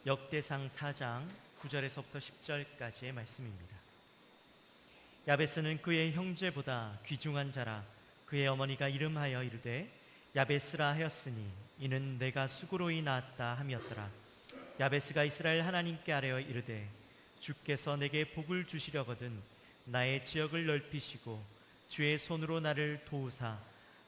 역대상 4장 9절에서부터 10절까지의 말씀입니다. 야베스는 그의 형제보다 귀중한 자라. 그의 어머니가 이름하여 이르되 야베스라 하였으니 이는 내가 수고로이 낳았다 함이었더라. 야베스가 이스라엘 하나님께 아뢰어 이르되 주께서 내게 복을 주시려거든 나의 지역을 넓히시고 주의 손으로 나를 도우사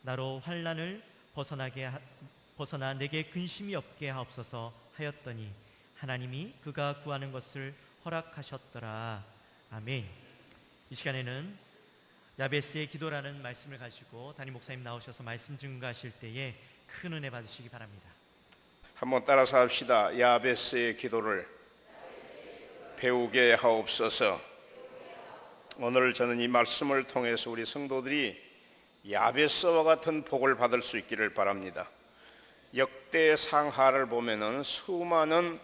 나로 환난을 벗어나 내게 근심이 없게 하옵소서 하였더니 하나님이 그가 구하는 것을 허락하셨더라. 아멘. 이 시간에는 야베스의 기도라는 말씀을 가지고 담임 목사님 나오셔서 말씀 증거하실 때에 큰 은혜 받으시기 바랍니다. 한번 따라서 합시다. 야베스의 기도를 배우게 하옵소서. 오늘 저는 이 말씀을 통해서 우리 성도들이 야베스와 같은 복을 받을 수 있기를 바랍니다. 역대상하를 보면은 수많은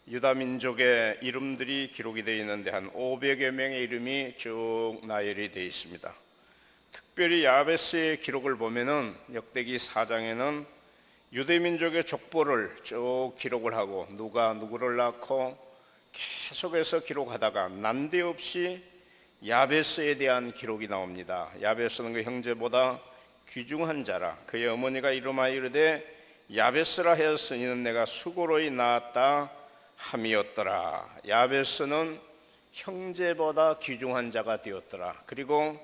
유다 민족의 이름들이 기록이 되어 있는데 한 500여 명의 이름이 쭉 나열이 되어 있습니다. 특별히 야베스의 기록을 보면은 역대기 4장에는 유대 민족의 족보를 쭉 기록을 하고 누가 누구를 낳고 계속해서 기록하다가 난데없이 야베스에 대한 기록이 나옵니다. 야베스는 그 형제보다 귀중한 자라. 그의 어머니가 이름하여 이르되 야베스라 하였으니 이는 내가 수고로이 낳았다 함이었더라. 야베스는 형제보다 귀중한 자가 되었더라. 그리고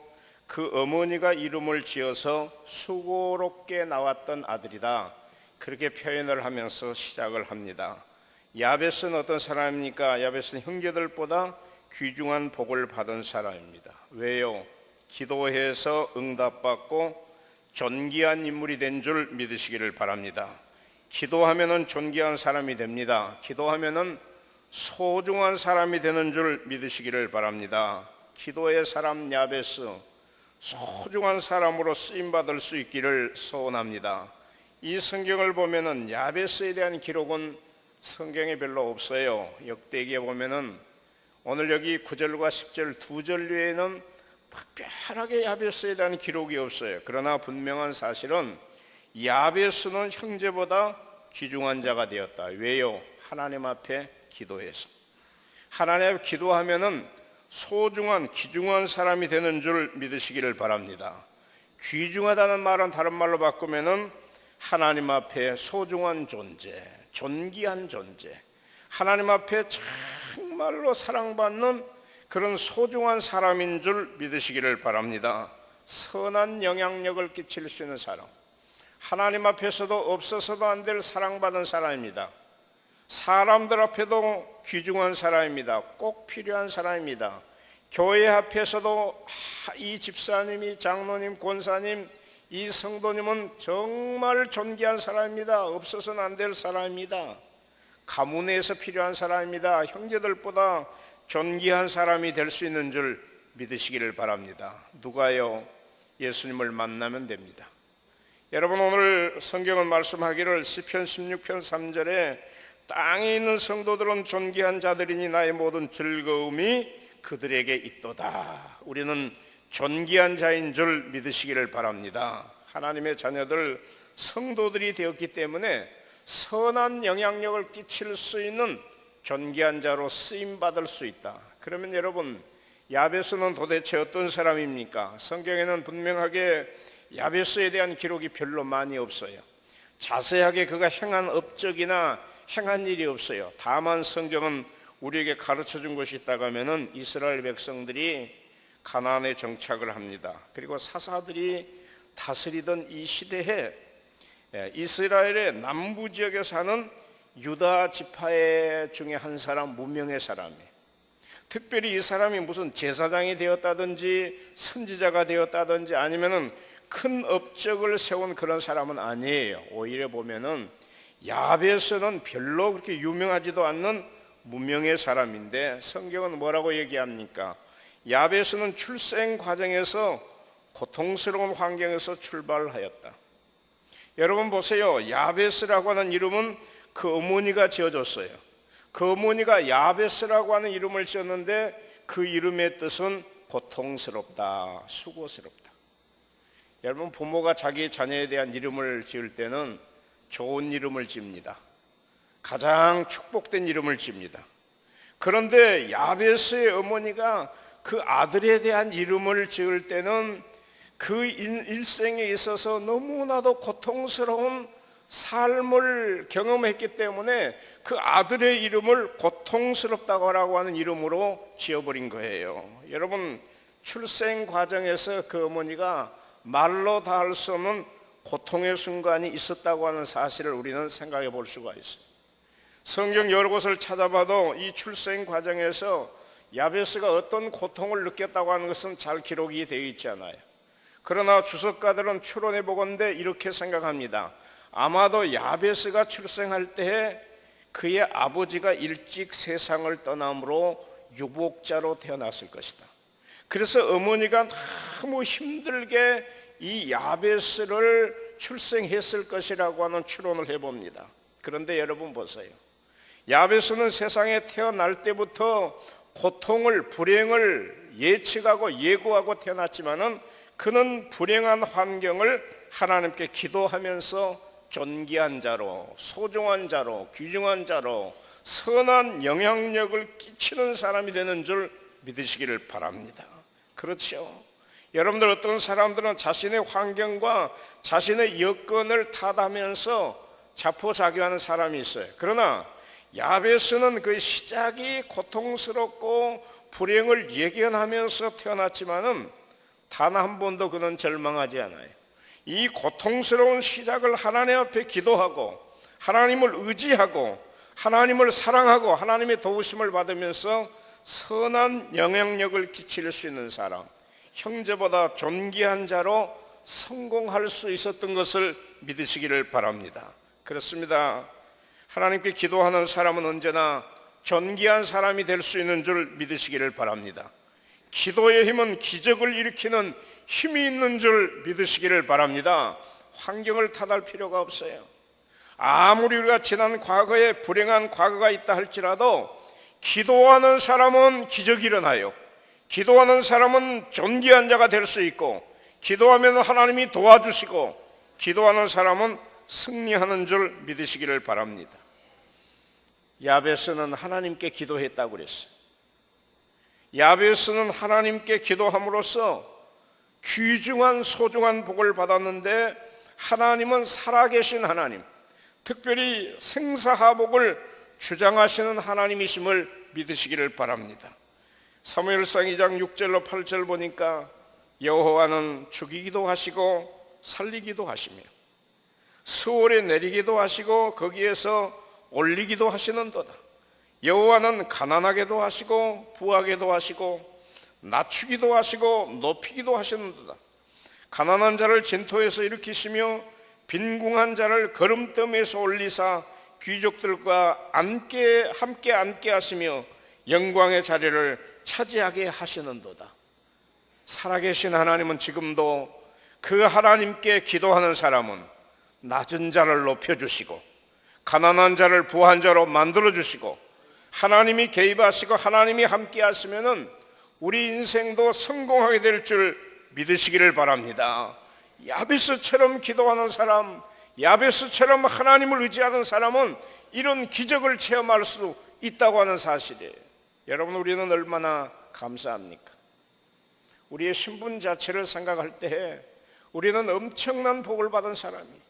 그 어머니가 이름을 지어서 수고롭게 나왔던 아들이다. 그렇게 표현을 하면서 시작을 합니다. 야베스는 어떤 사람입니까? 야베스는 형제들보다 귀중한 복을 받은 사람입니다. 왜요? 기도해서 응답받고 존귀한 인물이 된 줄 믿으시기를 바랍니다. 기도하면은 존귀한 사람이 됩니다. 기도하면은 소중한 사람이 되는 줄 믿으시기를 바랍니다. 기도의 사람 야베스, 소중한 사람으로 쓰임받을 수 있기를 소원합니다. 이 성경을 보면은 야베스에 대한 기록은 성경에 별로 없어요. 역대기에 보면은 오늘 여기 9절과 10절 두 절 외에는 특별하게 야베스에 대한 기록이 없어요. 그러나 분명한 사실은 야베스는 형제보다 귀중한 자가 되었다. 왜요? 하나님 앞에 기도해서. 하나님 앞에 기도하면은 소중한 귀중한 사람이 되는 줄 믿으시기를 바랍니다. 귀중하다는 말은 다른 말로 바꾸면은 하나님 앞에 소중한 존재, 존귀한 존재, 하나님 앞에 정말로 사랑받는 그런 소중한 사람인 줄 믿으시기를 바랍니다. 선한 영향력을 끼칠 수 있는 사람, 하나님 앞에서도 없어서도 안 될 사랑받은 사람입니다. 사람들 앞에도 귀중한 사람입니다. 꼭 필요한 사람입니다. 교회 앞에서도 이 집사님이, 장로님, 권사님, 이 성도님은 정말 존귀한 사람입니다. 없어서는 안 될 사람입니다. 가문에서 필요한 사람입니다. 형제들보다 존귀한 사람이 될 수 있는 줄 믿으시기를 바랍니다. 누가요? 예수님을 만나면 됩니다. 여러분, 오늘 성경은 말씀하기를 시편 16편 3절에 땅에 있는 성도들은 존귀한 자들이니 나의 모든 즐거움이 그들에게 있도다. 우리는 존귀한 자인 줄 믿으시기를 바랍니다. 하나님의 자녀들, 성도들이 되었기 때문에 선한 영향력을 끼칠 수 있는 존귀한 자로 쓰임받을 수 있다. 그러면 여러분, 야베스는 도대체 어떤 사람입니까? 성경에는 분명하게 야베스에 대한 기록이 별로 많이 없어요. 자세하게 그가 행한 업적이나 행한 일이 없어요. 다만 성경은 우리에게 가르쳐 준 것이 있다고 하면은 이스라엘 백성들이 가나안에 정착을 합니다. 그리고 사사들이 다스리던 이 시대에 이스라엘의 남부 지역에 사는 유다 지파 중에 한 사람, 무명의 사람이에요. 특별히 이 사람이 무슨 제사장이 되었다든지 선지자가 되었다든지 아니면은 큰 업적을 세운 그런 사람은 아니에요. 오히려 보면은 야베스는 별로 그렇게 유명하지도 않는 무명의 사람인데 성경은 뭐라고 얘기합니까? 야베스는 출생 과정에서 고통스러운 환경에서 출발하였다. 여러분 보세요. 야베스라고 하는 이름은 그 어머니가 지어줬어요. 그 어머니가 야베스라고 하는 이름을 지었는데 그 이름의 뜻은 고통스럽다, 수고스럽다. 여러분, 부모가 자기 자녀에 대한 이름을 지을 때는 좋은 이름을 지읍니다. 가장 축복된 이름을 집니다. 그런데 야베스의 어머니가 그 아들에 대한 이름을 지을 때는 그 일생에 있어서 너무나도 고통스러운 삶을 경험했기 때문에 그 아들의 이름을 고통스럽다고 하는 이름으로 지어버린 거예요. 여러분, 출생 과정에서 그 어머니가 말로 다 할 수 없는 고통의 순간이 있었다고 하는 사실을 우리는 생각해 볼 수가 있어요. 성경 여러 곳을 찾아봐도 이 출생 과정에서 야베스가 어떤 고통을 느꼈다고 하는 것은 잘 기록이 되어 있지 않아요. 그러나 주석가들은 추론해 보건대 이렇게 생각합니다. 아마도 야베스가 출생할 때에 그의 아버지가 일찍 세상을 떠남으로 유복자로 태어났을 것이다. 그래서 어머니가 너무 힘들게 이 야베스를 출생했을 것이라고 하는 추론을 해봅니다. 그런데 여러분 보세요. 야베스는 세상에 태어날 때부터 고통을, 불행을 예측하고 예고하고 태어났지만은 그는 불행한 환경을 하나님께 기도하면서 존귀한 자로, 소중한 자로, 귀중한 자로 선한 영향력을 끼치는 사람이 되는 줄 믿으시기를 바랍니다. 그렇죠? 여러분들, 어떤 사람들은 자신의 환경과 자신의 여건을 탓하면서 자포자기하는 사람이 있어요. 그러나 야베스는 그 시작이 고통스럽고 불행을 예견하면서 태어났지만은 단 한 번도 그는 절망하지 않아요. 이 고통스러운 시작을 하나님 앞에 기도하고 하나님을 의지하고 하나님을 사랑하고 하나님의 도우심을 받으면서 선한 영향력을 끼칠 수 있는 사람, 형제보다 존귀한 자로 성공할 수 있었던 것을 믿으시기를 바랍니다. 그렇습니다. 하나님께 기도하는 사람은 언제나 존귀한 사람이 될 수 있는 줄 믿으시기를 바랍니다. 기도의 힘은 기적을 일으키는 힘이 있는 줄 믿으시기를 바랍니다. 환경을 탓할 필요가 없어요. 아무리 우리가 지난 과거에 불행한 과거가 있다 할지라도 기도하는 사람은 기적이 일어나요. 기도하는 사람은 존귀한 자가 될 수 있고, 기도하면 하나님이 도와주시고, 기도하는 사람은 승리하는 줄 믿으시기를 바랍니다. 야베스는 하나님께 기도했다고 그랬어요. 야베스는 하나님께 기도함으로써 귀중한 소중한 복을 받았는데, 하나님은 살아계신 하나님, 특별히 생사하복을 주장하시는 하나님이심을 믿으시기를 바랍니다. 사무엘상 2장 6절로 8절 보니까 여호와는 죽이기도 하시고 살리기도 하시며 수월에 내리기도 하시고 거기에서 올리기도 하시는도다. 여호와는 가난하게도 하시고 부하게도 하시고 낮추기도 하시고 높이기도 하시는도다. 가난한 자를 진토에서 일으키시며 빈궁한 자를 거름더미에서 올리사 귀족들과 함께 앉게 하시며 영광의 자리를 차지하게 하시는도다. 살아계신 하나님은 지금도 그 하나님께 기도하는 사람은 낮은 자를 높여주시고 가난한 자를 부한 자로 만들어주시고 하나님이 개입하시고 하나님이 함께 하시면은 우리 인생도 성공하게 될 줄 믿으시기를 바랍니다. 야베스처럼 기도하는 사람, 야베스처럼 하나님을 의지하는 사람은 이런 기적을 체험할 수 있다고 하는 사실이에요. 여러분, 우리는 얼마나 감사합니까? 우리의 신분 자체를 생각할 때 우리는 엄청난 복을 받은 사람이에요.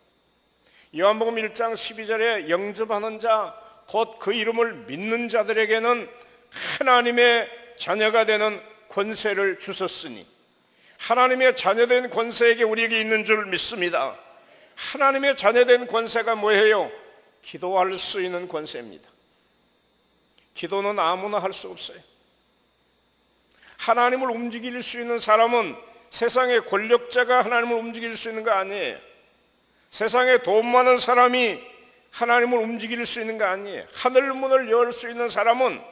요한복음 1장 12절에 영접하는 자, 곧 그 이름을 믿는 자들에게는 하나님의 자녀가 되는 권세를 주셨으니, 하나님의 자녀된 권세에게 우리에게 있는 줄 믿습니다. 하나님의 자녀된 권세가 뭐예요? 기도할 수 있는 권세입니다. 기도는 아무나 할 수 없어요. 하나님을 움직일 수 있는 사람은 세상의 권력자가 하나님을 움직일 수 있는 거 아니에요. 세상에 돈 많은 사람이 하나님을 움직일 수 있는 거 아니에요. 하늘 문을 열 수 있는 사람은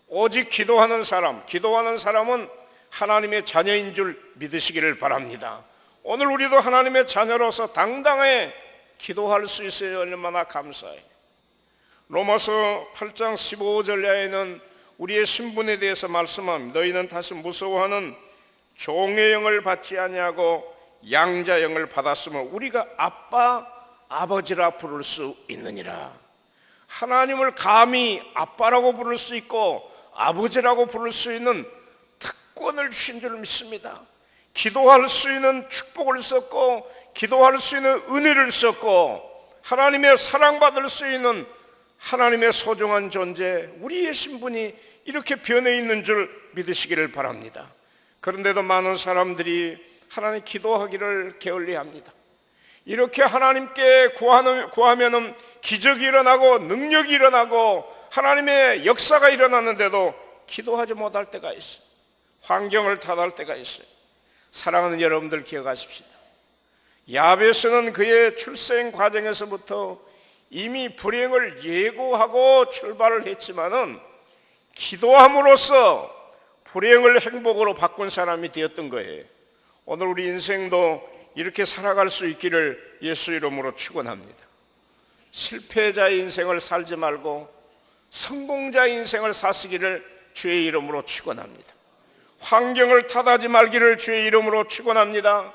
오직 기도하는 사람, 기도하는 사람은 하나님의 자녀인 줄 믿으시기를 바랍니다. 오늘 우리도 하나님의 자녀로서 당당하게 기도할 수 있어요. 얼마나 감사해요. 로마서 8장 15절에는 우리의 신분에 대해서 말씀합니다. 너희는 다시 무서워하는 종의 영을 받지 아니하고 양자 영을 받았으면 우리가 아빠, 아버지라 부를 수 있느니라. 하나님을 감히 아빠라고 부를 수 있고 아버지라고 부를 수 있는 특권을 주신 줄 믿습니다. 기도할 수 있는 축복을 썼고 기도할 수 있는 은혜를 썼고 하나님의 사랑받을 수 있는 하나님의 소중한 존재, 우리의 신분이 이렇게 변해 있는 줄 믿으시기를 바랍니다. 그런데도 많은 사람들이 하나님 기도하기를 게을리합니다. 이렇게 하나님께 구하면은 기적이 일어나고 능력이 일어나고 하나님의 역사가 일어나는데도 기도하지 못할 때가 있어요. 환경을 탓할 때가 있어요. 사랑하는 여러분들 기억하십시다. 야베스는 그의 출생 과정에서부터 이미 불행을 예고하고 출발을 했지만은 기도함으로써 불행을 행복으로 바꾼 사람이 되었던 거예요. 오늘 우리 인생도 이렇게 살아갈 수 있기를 예수 이름으로 축원합니다. 실패자의 인생을 살지 말고 성공자의 인생을 사시기를 주의 이름으로 축원합니다. 환경을 탓하지 말기를 주의 이름으로 축원합니다.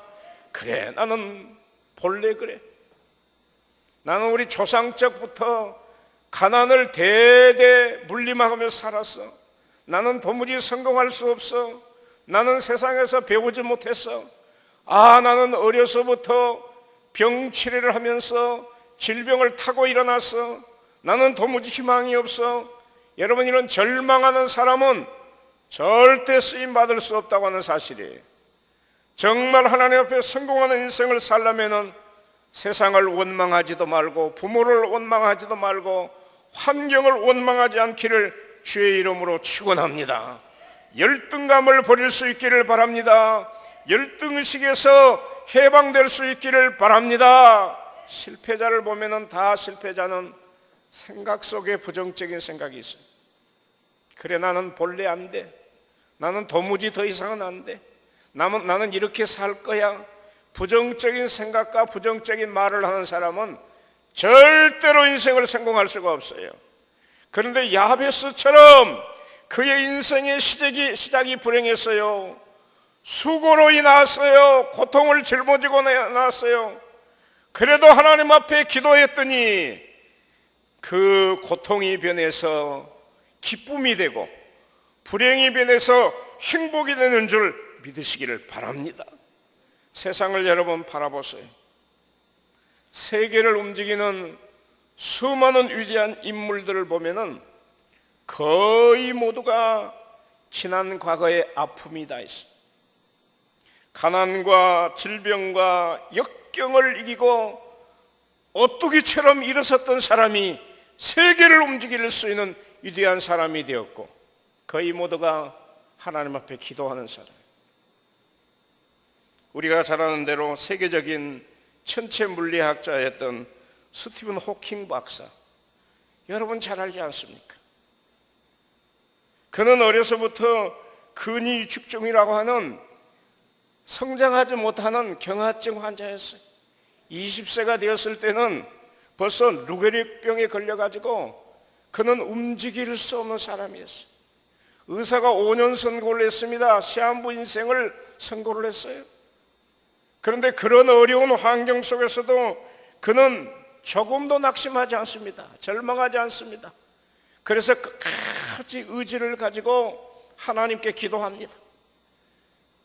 그래, 나는 본래 그래. 나는 우리 조상적부터 가난을 대대 물림하며 살았어. 나는 도무지 성공할 수 없어. 나는 세상에서 배우지 못했어. 나는 어려서부터 병치레를 하면서 질병을 타고 일어났어. 나는 도무지 희망이 없어. 여러분, 이런 절망하는 사람은 절대 쓰임받을 수 없다고 하는 사실이에요. 정말 하나님 앞에 성공하는 인생을 살려면 세상을 원망하지도 말고 부모를 원망하지도 말고 환경을 원망하지 않기를 주의 이름으로 축원합니다. 열등감을 버릴 수 있기를 바랍니다. 열등의식에서 해방될 수 있기를 바랍니다. 실패자를 보면은 다 실패자는 생각 속에 부정적인 생각이 있어요. 그래, 나는 본래 안 돼. 나는 도무지 더 이상은 안 돼. 나는 이렇게 살 거야. 부정적인 생각과 부정적인 말을 하는 사람은 절대로 인생을 성공할 수가 없어요. 그런데 야베스처럼 그의 인생의 시작이 불행했어요. 수고로 인하였어요. 고통을 짊어지고 나왔어요. 그래도 하나님 앞에 기도했더니 그 고통이 변해서 기쁨이 되고 불행이 변해서 행복이 되는 줄 믿으시기를 바랍니다. 세상을 여러분 바라보세요. 세계를 움직이는 수많은 위대한 인물들을 보면은 거의 모두가 지난 과거의 아픔이 다 있어요. 가난과 질병과 역경을 이기고 오뚜기처럼 일어섰던 사람이 세계를 움직일 수 있는 위대한 사람이 되었고 거의 모두가 하나님 앞에 기도하는 사람. 우리가 잘 아는 대로 세계적인 천체 물리학자였던 스티븐 호킹 박사, 여러분 잘 알지 않습니까? 그는 어려서부터 근위 축중이라고 하는 성장하지 못하는 경화증 환자였어요. 20세가 되었을 때는 벌써 루게릭병에 걸려가지고 그는 움직일 수 없는 사람이었어요. 의사가 5년 선고를 했습니다. 시한부 인생을 선고를 했어요. 그런데 그런 어려운 환경 속에서도 그는 조금도 낙심하지 않습니다. 절망하지 않습니다. 그래서 끝까지 의지를 가지고 하나님께 기도합니다.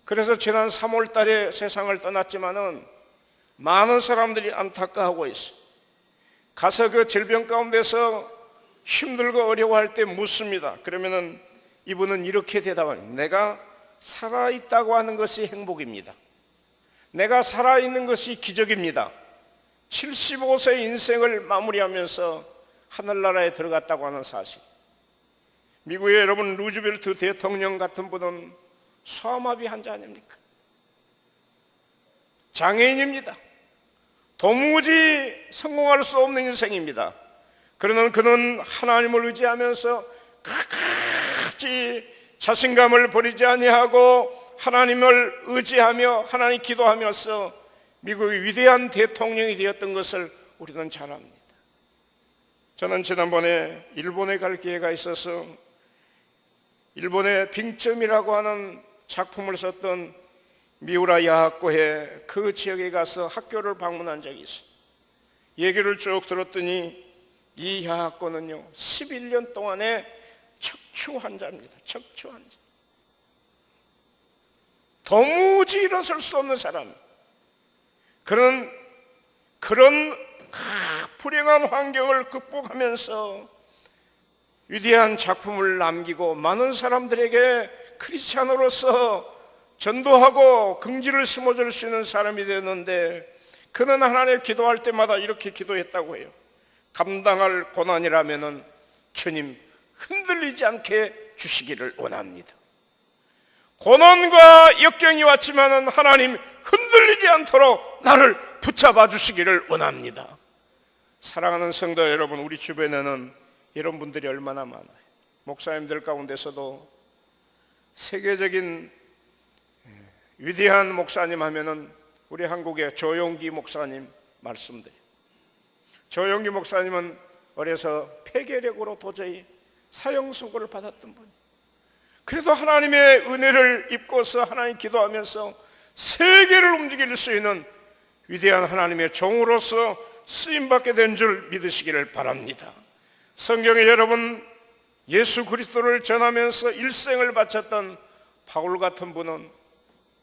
그래서 지난 3월 달에 세상을 떠났지만은 많은 사람들이 안타까워하고 있어요. 가서 그 질병 가운데서 힘들고 어려워할 때 묻습니다. 그러면은 이분은 이렇게 대답합니다. 내가 살아있다고 하는 것이 행복입니다. 내가 살아있는 것이 기적입니다. 75세 인생을 마무리하면서 하늘나라에 들어갔다고 하는 사실. 미국의 여러분 루즈벨트 대통령 같은 분은 소아마비 환자 아닙니까? 장애인입니다. 도무지 성공할 수 없는 인생입니다. 그러나 그는 하나님을 의지하면서 끝까지 자신감을 버리지 아니하고 하나님을 의지하며 하나님 기도하면서 미국의 위대한 대통령이 되었던 것을 우리는 잘 압니다. 저는 지난번에 일본에 갈 기회가 있어서 일본의 빙점이라고 하는 작품을 썼던 미우라 야하코의 그 지역에 가서 학교를 방문한 적이 있어요. 얘기를 쭉 들었더니 이 야하권은요 11년 동안에 척추 환자입니다. 척추 환자. 도무지 일어설 수 없는 사람. 그런 불행한 환경을 극복하면서 위대한 작품을 남기고 많은 사람들에게 크리스찬으로서 전도하고 긍지를 심어줄 수 있는 사람이 되었는데, 그는 하나님 기도할 때마다 이렇게 기도했다고 해요. 감당할 고난이라면은 주님 흔들리지 않게 주시기를 원합니다. 고난과 역경이 왔지만은 하나님 흔들리지 않도록 나를 붙잡아 주시기를 원합니다. 사랑하는 성도 여러분, 우리 주변에는 이런 분들이 얼마나 많아요. 목사님들 가운데서도 세계적인 위대한 목사님 하면은 우리 한국의 조용기 목사님 말씀드려요. 조용기 목사님은 어려서 폐결핵으로 도저히 사형 선고를 받았던 분이에요. 그래서 하나님의 은혜를 입고서 하나님 기도하면서 세계를 움직일 수 있는 위대한 하나님의 종으로서 쓰임받게 된 줄 믿으시기를 바랍니다. 성경에 여러분 예수 그리스도를 전하면서 일생을 바쳤던 바울 같은 분은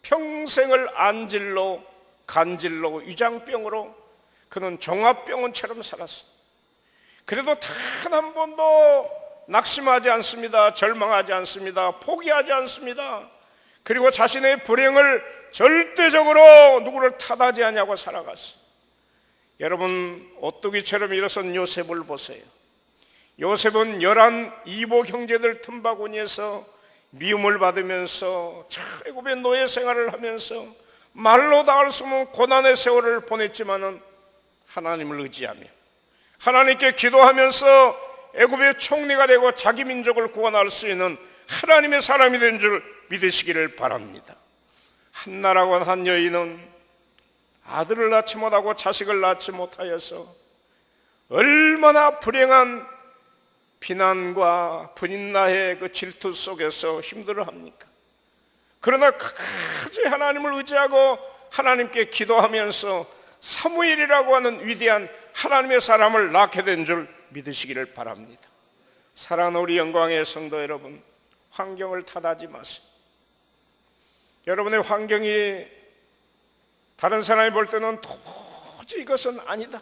평생을 안질로 간질로 위장병으로 그는 종합병원처럼 살았어요. 그래도 단 한 번도 낙심하지 않습니다. 절망하지 않습니다. 포기하지 않습니다. 그리고 자신의 불행을 절대적으로 누구를 탓하지 않냐고 살아갔어요. 여러분 오뚜기처럼 일어선 요셉을 보세요. 요셉은 11 이복 형제들 틈바구니에서 미움을 받으면서 애굽의 노예 생활을 하면서 말로 닿을 수 없는 고난의 세월을 보냈지만은 하나님을 의지하며 하나님께 기도하면서 애굽의 총리가 되고 자기 민족을 구원할 수 있는 하나님의 사람이 된 줄 믿으시기를 바랍니다. 한나라고 한 여인은 아들을 낳지 못하고 자식을 낳지 못하여서 얼마나 불행한 비난과 분인나의 그 질투 속에서 힘들어합니까? 그러나 끝까지 하나님을 의지하고 하나님께 기도하면서 사무엘이라고 하는 위대한 하나님의 사람을 낳게 된 줄 믿으시기를 바랍니다. 사랑하는 우리 영광의 성도 여러분, 환경을 탓하지 마세요. 여러분의 환경이 다른 사람이 볼 때는 도저히 이것은 아니다,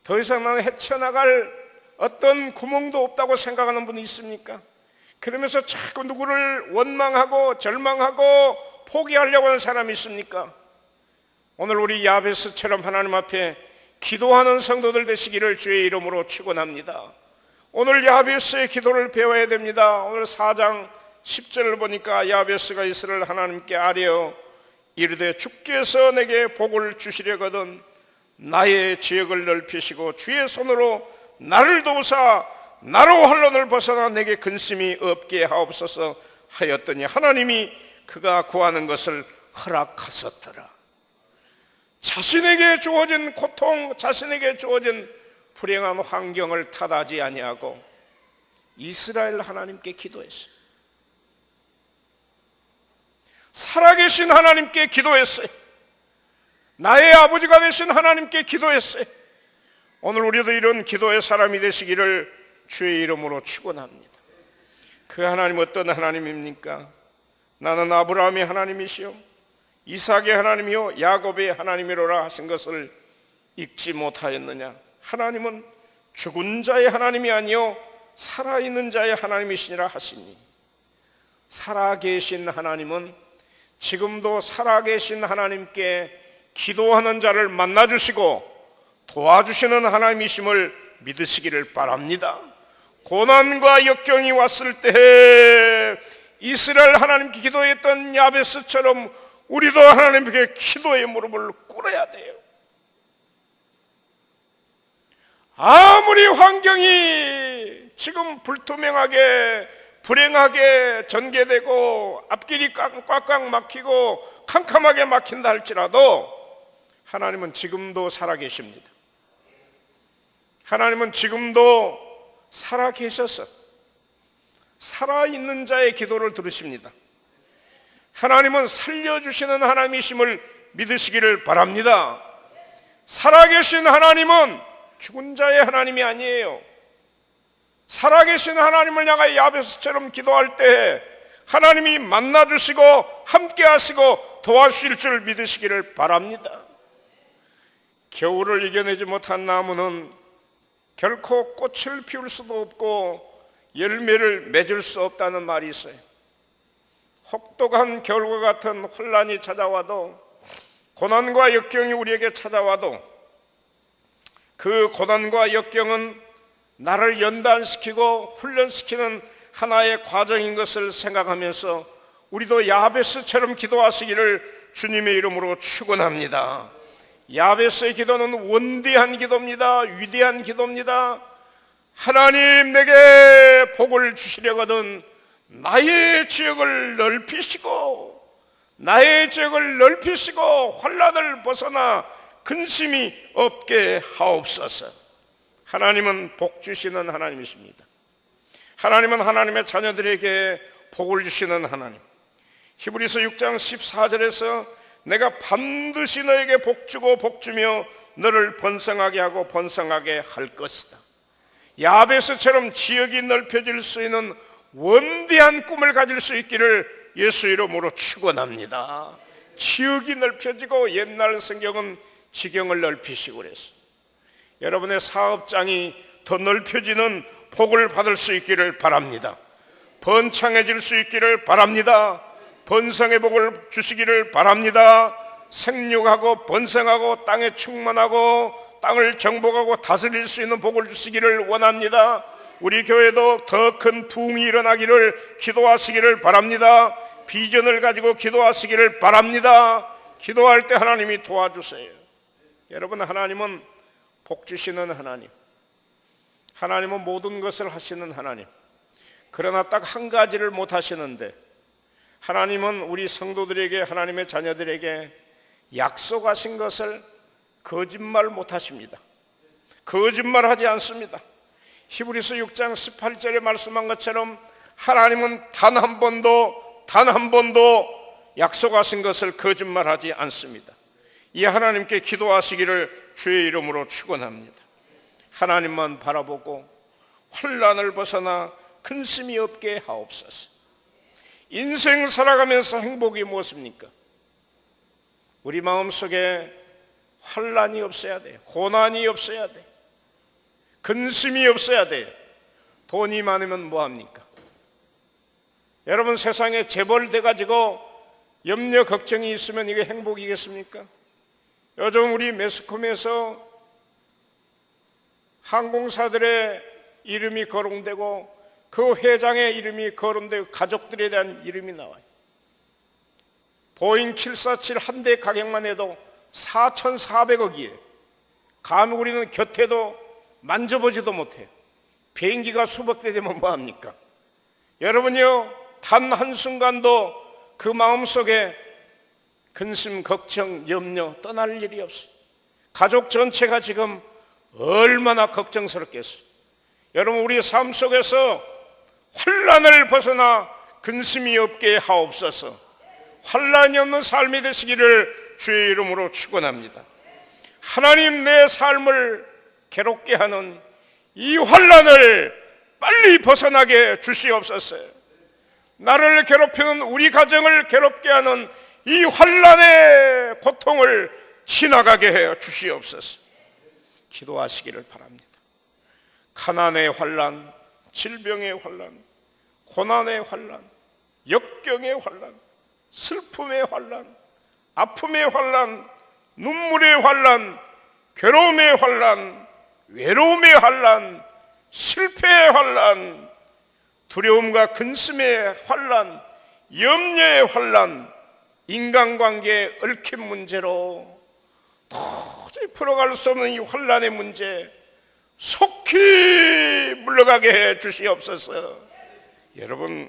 더 이상 나는 헤쳐나갈 어떤 구멍도 없다고 생각하는 분이 있습니까? 그러면서 자꾸 누구를 원망하고 절망하고 포기하려고 하는 사람이 있습니까? 오늘 우리 야베스처럼 하나님 앞에 기도하는 성도들 되시기를 주의 이름으로 축원합니다. 오늘 야베스의 기도를 배워야 됩니다. 오늘 4장 10절을 보니까 야베스가 이스라엘 하나님께 아뢰어 이르되 주께서 내게 복을 주시려거든 나의 지역을 넓히시고 주의 손으로 나를 도우사 나로 혼란을 벗어나 내게 근심이 없게 하옵소서 하였더니 하나님이 그가 구하는 것을 허락하셨더라. 자신에게 주어진 고통, 자신에게 주어진 불행한 환경을 탓하지 아니하고 이스라엘 하나님께 기도했어요. 살아계신 하나님께 기도했어요. 나의 아버지가 되신 하나님께 기도했어요. 오늘 우리도 이런 기도의 사람이 되시기를 주의 이름으로 축원합니다. 그 하나님 어떤 하나님입니까? 나는 아브라함의 하나님이시요 이삭의 하나님이요 야곱의 하나님이로라 하신 것을 읽지 못하였느냐? 하나님은 죽은 자의 하나님이 아니요 살아있는 자의 하나님이시니라 하시니, 살아계신 하나님은 지금도 살아계신 하나님께 기도하는 자를 만나주시고 도와주시는 하나님이심을 믿으시기를 바랍니다. 고난과 역경이 왔을 때 이스라엘 하나님께 기도했던 야베스처럼 우리도 하나님께 기도의 무릎을 꿇어야 돼요. 아무리 환경이 지금 불투명하게 불행하게 전개되고 앞길이 꽉꽉 막히고 캄캄하게 막힌다 할지라도 하나님은 지금도 살아계십니다. 하나님은 지금도 살아계셔서 살아있는 자의 기도를 들으십니다. 하나님은 살려주시는 하나님이심을 믿으시기를 바랍니다. 살아계신 하나님은 죽은 자의 하나님이 아니에요. 살아계신 하나님을 향하여 야베스처럼 기도할 때 하나님이 만나주시고 함께 하시고 도와주실 줄 믿으시기를 바랍니다. 겨울을 이겨내지 못한 나무는 결코 꽃을 피울 수도 없고 열매를 맺을 수 없다는 말이 있어요. 혹독한 겨울과 같은 혼란이 찾아와도, 고난과 역경이 우리에게 찾아와도 그 고난과 역경은 나를 연단시키고 훈련시키는 하나의 과정인 것을 생각하면서 우리도 야베스처럼 기도하시기를 주님의 이름으로 축원합니다. 야베스의 기도는 원대한 기도입니다. 위대한 기도입니다. 하나님, 내게 복을 주시려거든 나의 지역을 넓히시고 환난을 벗어나 근심이 없게 하옵소서. 하나님은 복 주시는 하나님이십니다. 하나님은 하나님의 자녀들에게 복을 주시는 하나님. 히브리서 6장 14절에서 내가 반드시 너에게 복 주고 복 주며 너를 번성하게 하고 번성하게 할 것이다. 야베스처럼 지역이 넓혀질 수 있는 원대한 꿈을 가질 수 있기를 예수 이름으로 축원합니다. 지역이 넓혀지고, 옛날 성경은 지경을 넓히시고 그랬어요. 여러분의 사업장이 더 넓혀지는 복을 받을 수 있기를 바랍니다. 번창해질 수 있기를 바랍니다. 번성의 복을 주시기를 바랍니다. 생육하고 번성하고 땅에 충만하고 땅을 정복하고 다스릴 수 있는 복을 주시기를 원합니다. 우리 교회도 더 큰 부흥이 일어나기를 기도하시기를 바랍니다. 비전을 가지고 기도하시기를 바랍니다. 기도할 때 하나님이 도와주세요. 여러분, 하나님은 복 주시는 하나님, 하나님은 모든 것을 하시는 하나님. 그러나 딱 한 가지를 못 하시는데, 하나님은 우리 성도들에게, 하나님의 자녀들에게 약속하신 것을 거짓말 못 하십니다. 거짓말하지 않습니다. 히브리서 6장 18절에 말씀한 것처럼 하나님은 단 한 번도 약속하신 것을 거짓말하지 않습니다. 이 하나님께 기도하시기를 주의 이름으로 축원합니다. 하나님만 바라보고 환난을 벗어나 근심이 없게 하옵소서. 인생 살아가면서 행복이 무엇입니까? 우리 마음속에 환난이 없어야 돼요. 고난이 없어야 돼요. 근심이 없어야 돼요. 돈이 많으면 뭐합니까? 여러분, 세상에 재벌돼 가지고 염려 걱정이 있으면 이게 행복이겠습니까? 요즘 우리 매스컴에서 항공사들의 이름이 거론되고 그 회장의 이름이 거론되고 가족들에 대한 이름이 나와요. 보잉 747 한 대 가격만 해도 4,400억이에요. 감히 우리는 곁에도 만져보지도 못해요. 비행기가 수백 대 되면 뭐합니까? 여러분요, 단 한순간도 그 마음속에 근심, 걱정, 염려 떠날 일이 없어요. 가족 전체가 지금 얼마나 걱정스럽겠어요. 여러분, 우리 삶 속에서 환난을 벗어나 근심이 없게 하옵소서. 환난이 없는 삶이 되시기를 주의 이름으로 축원합니다. 하나님, 내 삶을 괴롭게 하는 이 환난을 빨리 벗어나게 주시옵소서. 나를 괴롭히는, 우리 가정을 괴롭게 하는 이 환난의 고통을 지나가게 해 주시옵소서. 기도하시기를 바랍니다. 가난의 환난, 질병의 환난, 고난의 환난, 역경의 환난, 슬픔의 환난, 아픔의 환난, 눈물의 환난, 괴로움의 환난, 외로움의 환난, 실패의 환난, 두려움과 근심의 환난, 염려의 환난, 인간관계의 얽힌 문제로 도저히 풀어갈 수 없는 이 환난의 문제 속히 물러가게 해 주시옵소서. 여러분,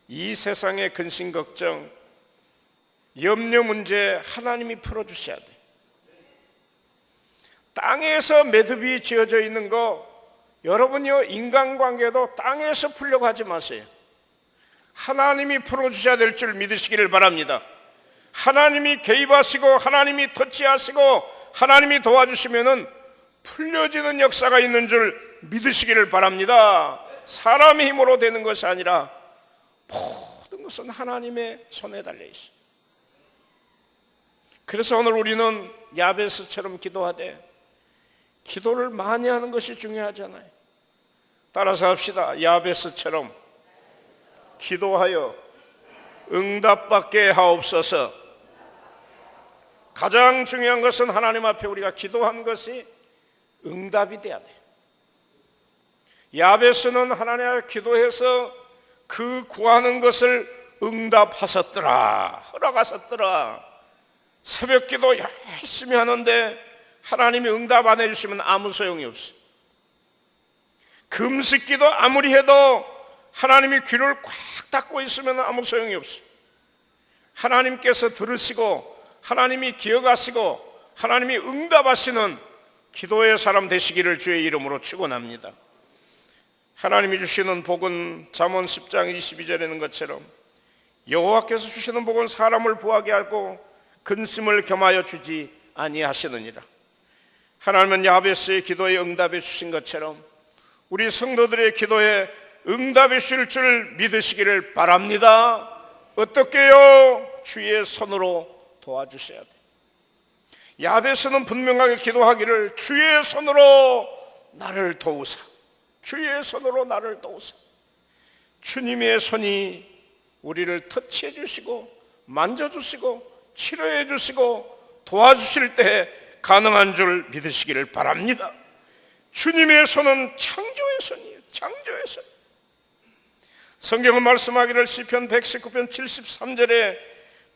이 세상의 근심 걱정, 염려 문제 하나님이 풀어주셔야 돼. 땅에서 매듭이 지어져 있는 거, 여러분요, 인간관계도 땅에서 풀려고 하지 마세요. 하나님이 풀어주셔야 될 줄 믿으시기를 바랍니다. 하나님이 개입하시고 하나님이 터치하시고 하나님이 도와주시면은 풀려지는 역사가 있는 줄 믿으시기를 바랍니다. 사람의 힘으로 되는 것이 아니라 모든 것은 하나님의 손에 달려 있어요. 그래서 오늘 우리는 야베스처럼 기도하되 기도를 많이 하는 것이 중요하잖아요. 따라서 합시다. 야베스처럼 기도하여 응답받게 하옵소서. 가장 중요한 것은 하나님 앞에 우리가 기도한 것이 응답이 돼야 돼. 야베스는 하나님 앞에 기도해서 그 구하는 것을 응답하셨더라, 허락하셨더라. 새벽 기도 열심히 하는데 하나님이 응답 안 해주시면 아무 소용이 없어. 금식 기도 아무리 해도 하나님이 귀를 꽉 닫고 있으면 아무 소용이 없어. 하나님께서 들으시고 하나님이 기억하시고 하나님이 응답하시는 기도의 사람 되시기를 주의 이름으로 축원합니다. 하나님이 주시는 복은 잠언 10장 22절에는 것처럼 여호와께서 주시는 복은 사람을 부하게 하고 근심을 겸하여 주지 아니하시느니라. 하나님은 야베스의 기도에 응답해 주신 것처럼 우리 성도들의 기도에 응답해 주실 줄 믿으시기를 바랍니다. 어떻게요? 주의 손으로 도와주셔야 돼. 야베스는 분명하게 기도하기를 주의 손으로 나를 도우사, 주의 손으로 나를 도우사. 주님의 손이 우리를 터치해 주시고 만져주시고 치료해 주시고 도와주실 때 가능한 줄 믿으시기를 바랍니다. 주님의 손은 창조의 손이에요. 창조의 손. 성경은 말씀하기를 시편 119편 73절에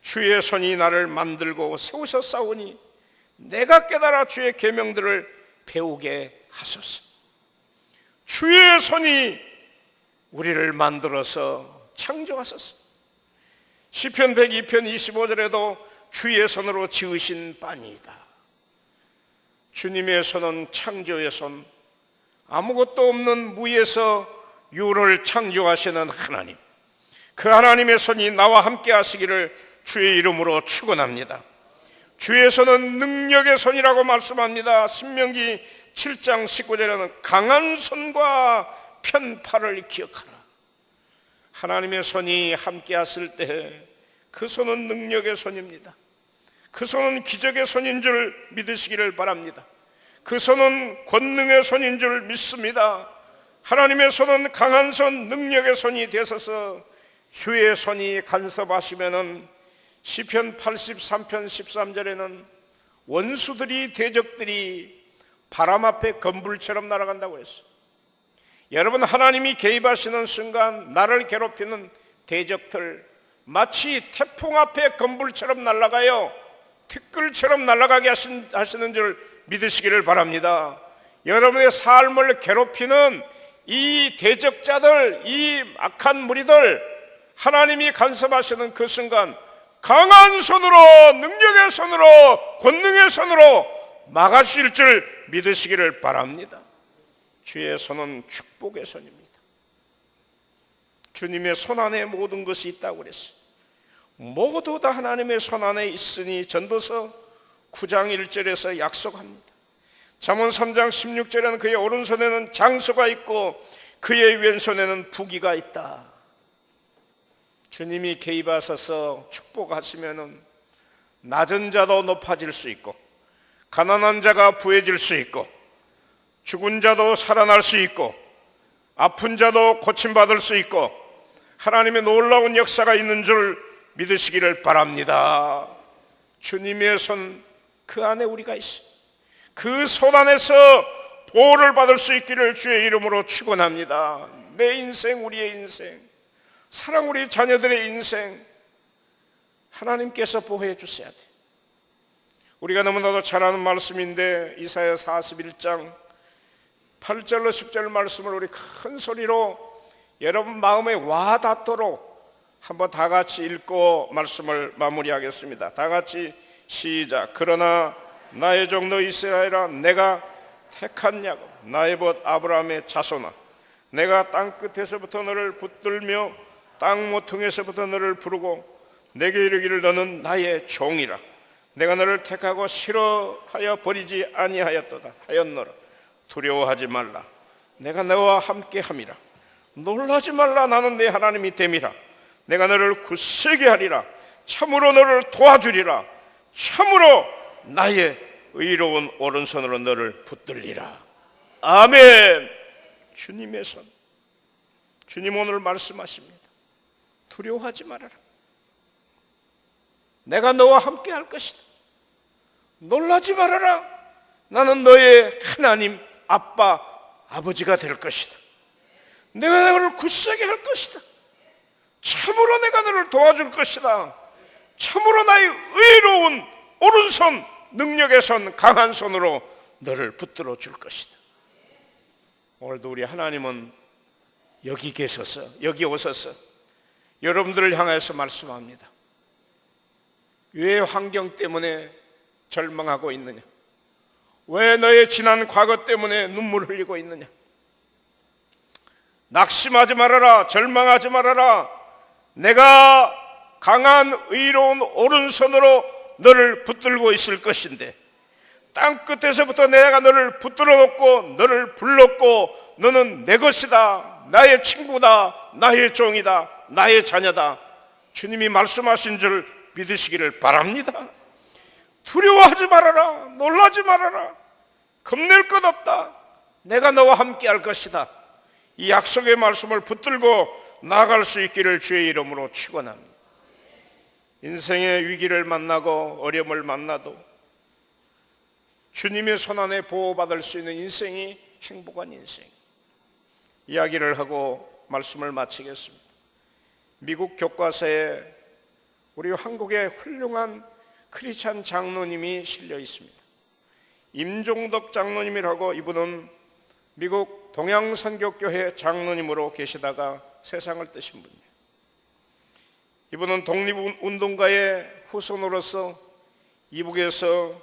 주의 손이 나를 만들고 세우셨사오니 내가 깨달아 주의 계명들을 배우게 하소서. 주의 손이 우리를 만들어서 창조하셨어. 시편 102편 25절에도 주의 손으로 지으신 바니이다. 주님의 손은 창조의 손, 아무것도 없는 무에서 유를 창조하시는 하나님, 그 하나님의 손이 나와 함께 하시기를 주의 이름으로 축원합니다. 주의 손은 능력의 손이라고 말씀합니다. 신명기 7장 19절에는 강한 손과 편팔을 기억하라. 하나님의 손이 함께 하실 때 그 손은 능력의 손입니다. 그 손은 기적의 손인 줄 믿으시기를 바랍니다. 그 손은 권능의 손인 줄 믿습니다. 하나님의 손은 강한 손, 능력의 손이 되셔서 주의 손이 간섭하시면은 시편 83편 13절에는 원수들이, 대적들이 바람 앞에 건불처럼 날아간다고 했어요. 여러분, 하나님이 개입하시는 순간 나를 괴롭히는 대적들 마치 태풍 앞에 건불처럼 날아가요. 티끌처럼 날아가게 하시는 줄 믿으시기를 바랍니다. 여러분의 삶을 괴롭히는 이 대적자들, 이 악한 무리들 하나님이 간섭하시는 그 순간 강한 손으로, 능력의 손으로, 권능의 손으로 막아주실 줄 믿으시기를 바랍니다. 주의 손은 축복의 손입니다. 주님의 손 안에 모든 것이 있다고 그랬어요. 모두 다 하나님의 손 안에 있으니 전도서 9장 1절에서 약속합니다. 잠언 3장 16절에는 그의 오른손에는 장소가 있고 그의 왼손에는 부귀가 있다. 주님이 개입하셔서 축복하시면은 낮은 자도 높아질 수 있고 가난한 자가 부해질 수 있고 죽은 자도 살아날 수 있고 아픈 자도 고침받을 수 있고 하나님의 놀라운 역사가 있는 줄 믿으시기를 바랍니다. 주님의 손, 그 안에 우리가 있어. 그 손 안에서 보호를 받을 수 있기를 주의 이름으로 축원합니다. 내 인생, 우리의 인생, 사랑 우리 자녀들의 인생 하나님께서 보호해 주셔야 돼. 우리가 너무나도 잘 아는 말씀인데 이사야 41장 8절로 10절 말씀을 우리 큰 소리로 여러분 마음에 와 닿도록 한번 다 같이 읽고 말씀을 마무리하겠습니다. 다 같이 시작. 그러나 나의 종너 이스라엘아, 내가 택한 야곱, 나의 벗 아브라함의 자손아, 내가 땅 끝에서부터 너를 붙들며 땅 모퉁이에서부터 너를 부르고 내게 이르기를 너는 나의 종이라. 내가 너를 택하고 싫어하여 버리지 아니하였도다 하였노라. 두려워하지 말라. 내가 너와 함께 함이라. 놀라지 말라. 나는 내 하나님이 됨이라. 내가 너를 굳세게 하리라. 참으로 너를 도와주리라. 참으로 나의 의로운 오른손으로 너를 붙들리라. 아멘. 주님의 손. 주님 오늘 말씀하십니다. 두려워하지 말아라. 내가 너와 함께 할 것이다. 놀라지 말아라. 나는 너의 하나님, 아빠, 아버지가 될 것이다. 내가 너를 굳세게 할 것이다. 참으로 내가 너를 도와줄 것이다. 참으로 나의 의로운 오른손, 능력의 손, 강한 손으로 너를 붙들어 줄 것이다. 오늘도 우리 하나님은 여기 계셔서, 여기 오셔서 여러분들을 향해서 말씀합니다. 왜 환경 때문에 절망하고 있느냐? 왜 너의 지난 과거 때문에 눈물 흘리고 있느냐? 낙심하지 말아라. 절망하지 말아라. 내가 강한 의로운 오른손으로 너를 붙들고 있을 것인데, 땅 끝에서부터 내가 너를 붙들어 놓고 너를 불렀고 너는 내 것이다. 나의 친구다. 나의 종이다. 나의 자녀다. 주님이 말씀하신 줄 믿으시기를 바랍니다. 두려워하지 말아라. 놀라지 말아라. 겁낼 것 없다. 내가 너와 함께 할 것이다. 이 약속의 말씀을 붙들고 나아갈 수 있기를 주의 이름으로 축원합니다. 인생의 위기를 만나고 어려움을 만나도 주님의 손안에 보호받을 수 있는 인생이 행복한 인생. 이야기를 하고 말씀을 마치겠습니다. 미국 교과서에 우리 한국의 훌륭한 크리스찬 장로님이 실려 있습니다. 임종덕 장로님이라고, 이분은 미국 동양선교교회 장로님으로 계시다가 세상을 뜨신 분이에요. 이분은 독립운동가의 후손으로서 이북에서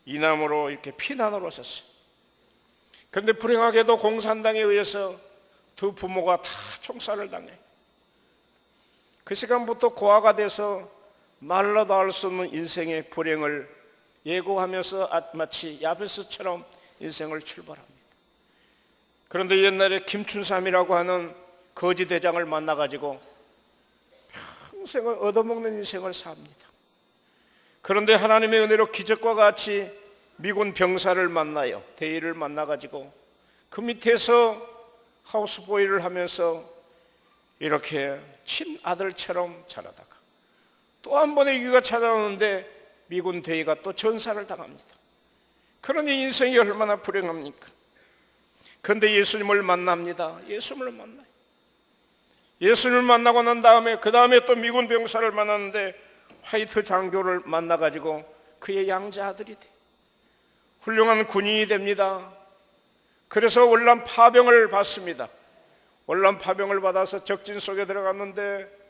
이남으로 이렇게 피난을 오셨어요. 그런데 불행하게도 공산당에 의해서 두 부모가 다 총살을 당해요. 그 시간부터 고아가 돼서 말로도 할 수 없는 인생의 불행을 예고하면서 마치 야베스처럼 인생을 출발합니다. 그런데 옛날에 김춘삼이라고 하는 거지 대장을 만나가지고 평생을 얻어먹는 인생을 삽니다. 그런데 하나님의 은혜로 기적과 같이 미군 병사를 만나요. 대위를 만나가지고 그 밑에서 하우스보이를 하면서 이렇게 친아들처럼 자라다가 또 한 번의 위기가 찾아오는데 미군 대위가 또 전사를 당합니다. 그러니 인생이 얼마나 불행합니까? 그런데 예수님을 만납니다. 예수님을 만나요. 예수님을 만나고 난 다음에 그 다음에 또 미군 병사를 만났는데 화이트 장교를 만나가지고 그의 양자 아들이 돼. 훌륭한 군인이 됩니다. 그래서 월남 파병을 받습니다. 월남 파병을 받아서 적진 속에 들어갔는데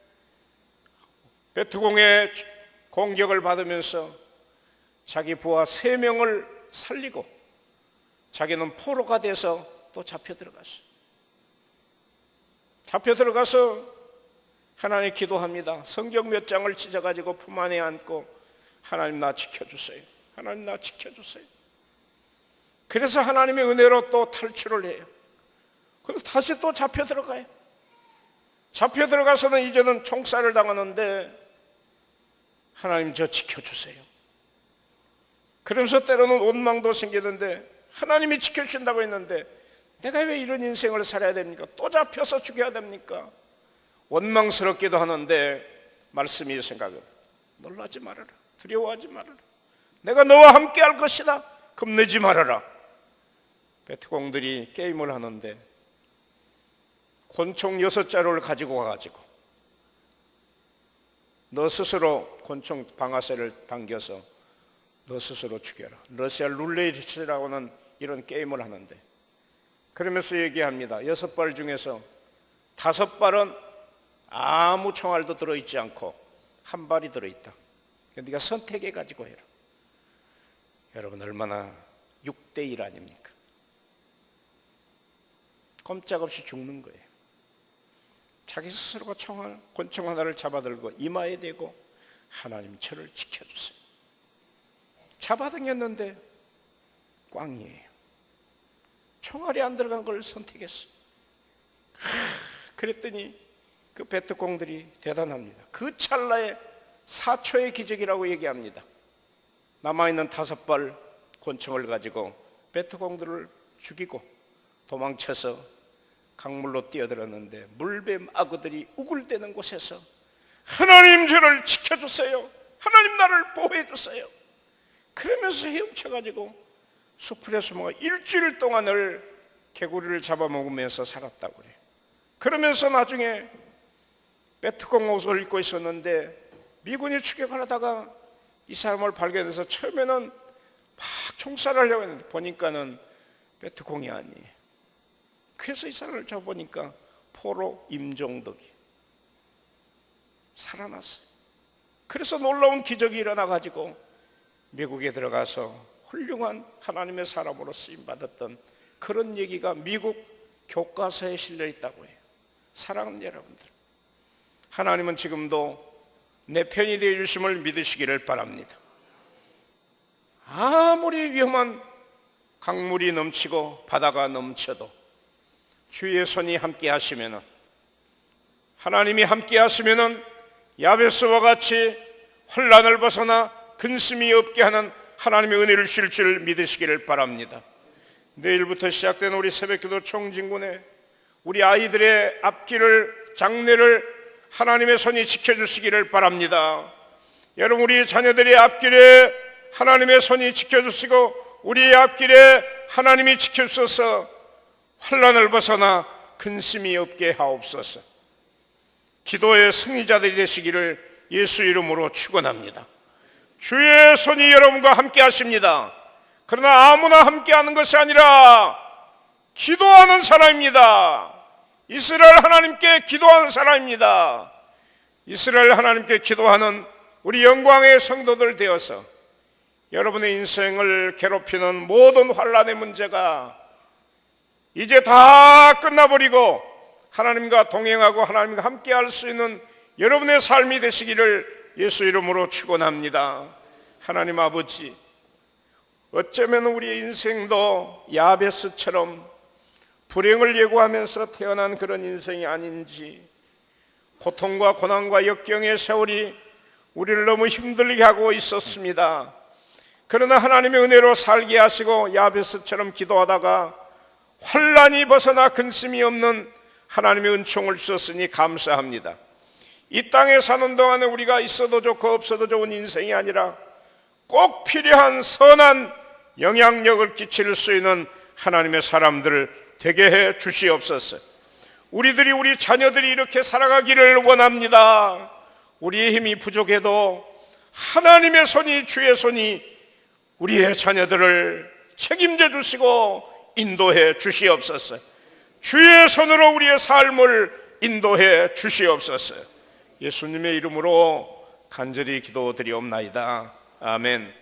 베트공의 공격을 받으면서 자기 부하 3명을 살리고 자기는 포로가 돼서 또 잡혀 들어갔어요. 잡혀 들어가서 하나님 기도합니다. 성경 몇 장을 찢어가지고 품 안에 안고 하나님 나 지켜주세요. 하나님 나 지켜주세요. 그래서 하나님의 은혜로 또 탈출을 해요. 그리고 다시 또 잡혀 들어가요. 잡혀 들어가서는 이제는 총살을 당하는데 하나님 저 지켜주세요. 그러면서 때로는 원망도 생기는데 하나님이 지켜주신다고 했는데 내가 왜 이런 인생을 살아야 됩니까? 또 잡혀서 죽여야 됩니까? 원망스럽기도 하는데 말씀이 생각을 놀라지 말아라. 두려워하지 말아라. 내가 너와 함께 할 것이다. 겁내지 말아라. 베트공들이 게임을 하는데 권총 6자루를 가지고 와가지고 너 스스로 권총 방아쇠를 당겨서 너 스스로 죽여라. 러시아 룰레이트라고 하는 이런 게임을 하는데 그러면서 얘기합니다. 6발 중에서 5발은 아무 총알도 들어있지 않고 1발이 들어있다. 네가 선택해가지고 해라. 여러분 얼마나 6대1 아닙니까? 꼼짝없이 죽는 거예요. 자기 스스로가 권총 하나를 잡아들고 이마에 대고 하나님 저를 지켜주세요. 잡아당겼는데 꽝이에요. 총알이 안 들어간 걸 선택했어. 그랬더니 그 베트콩들이 대단합니다. 그 찰나에 4초의 기적이라고 얘기합니다. 남아있는 5발 권총을 가지고 베트콩들을 죽이고 도망쳐서 강물로 뛰어들었는데 물뱀 악어들이 우글대는 곳에서 하나님 저를 지켜주세요, 하나님 나를 보호해주세요 그러면서 헤엄쳐가지고 수풀에 숨어가 일주일 동안을 개구리를 잡아먹으면서 살았다고 그래요. 그러면서 나중에 베트콩 옷을 입고 있었는데 미군이 추격을 하다가 이 사람을 발견해서 처음에는 막 총살하려고 했는데 보니까는 베트콩이 아니에요. 그래서 이 사람을 잡아보니까 포로 임종덕이 살아났어요. 그래서 놀라운 기적이 일어나가지고 미국에 들어가서 훌륭한 하나님의 사람으로 쓰임받았던 그런 얘기가 미국 교과서에 실려 있다고 해요. 사랑하는 여러분들, 하나님은 지금도 내 편이 되어 주심을 믿으시기를 바랍니다. 아무리 위험한 강물이 넘치고 바다가 넘쳐도 주의 손이 함께 하시면은, 하나님이 함께 하시면은 야베스와 같이 혼란을 벗어나 근심이 없게 하는 하나님의 은혜를 주실 줄 믿으시기를 바랍니다. 내일부터 시작되는 우리 새벽기도 총진군에 우리 아이들의 앞길을, 장래를 하나님의 손이 지켜주시기를 바랍니다. 여러분, 우리 자녀들의 앞길에 하나님의 손이 지켜주시고 우리의 앞길에 하나님이 지켜주셔서 환난을 벗어나 근심이 없게 하옵소서. 기도의 승리자들이 되시기를 예수 이름으로 축원합니다. 주의 손이 여러분과 함께 하십니다. 그러나 아무나 함께 하는 것이 아니라 기도하는 사람입니다. 이스라엘 하나님께 기도하는 사람입니다. 이스라엘 하나님께 기도하는 우리 영광의 성도들 되어서 여러분의 인생을 괴롭히는 모든 환난의 문제가 이제 다 끝나버리고 하나님과 동행하고 하나님과 함께 할 수 있는 여러분의 삶이 되시기를 예수 이름으로 축원합니다. 하나님 아버지, 어쩌면 우리의 인생도 야베스처럼 불행을 예고하면서 태어난 그런 인생이 아닌지, 고통과 고난과 역경의 세월이 우리를 너무 힘들게 하고 있었습니다. 그러나 하나님의 은혜로 살게 하시고 야베스처럼 기도하다가 환난이 벗어나 근심이 없는 하나님의 은총을 주셨으니 감사합니다. 이 땅에 사는 동안에 우리가 있어도 좋고 없어도 좋은 인생이 아니라 꼭 필요한 선한 영향력을 끼칠 수 있는 하나님의 사람들을 되게 해 주시옵소서. 우리들이, 우리 자녀들이 이렇게 살아가기를 원합니다. 우리의 힘이 부족해도 하나님의 손이, 주의 손이 우리의 자녀들을 책임져 주시고 인도해 주시옵소서. 주의 손으로 우리의 삶을 인도해 주시옵소서. 예수님의 이름으로 간절히 기도드리옵나이다. 아멘.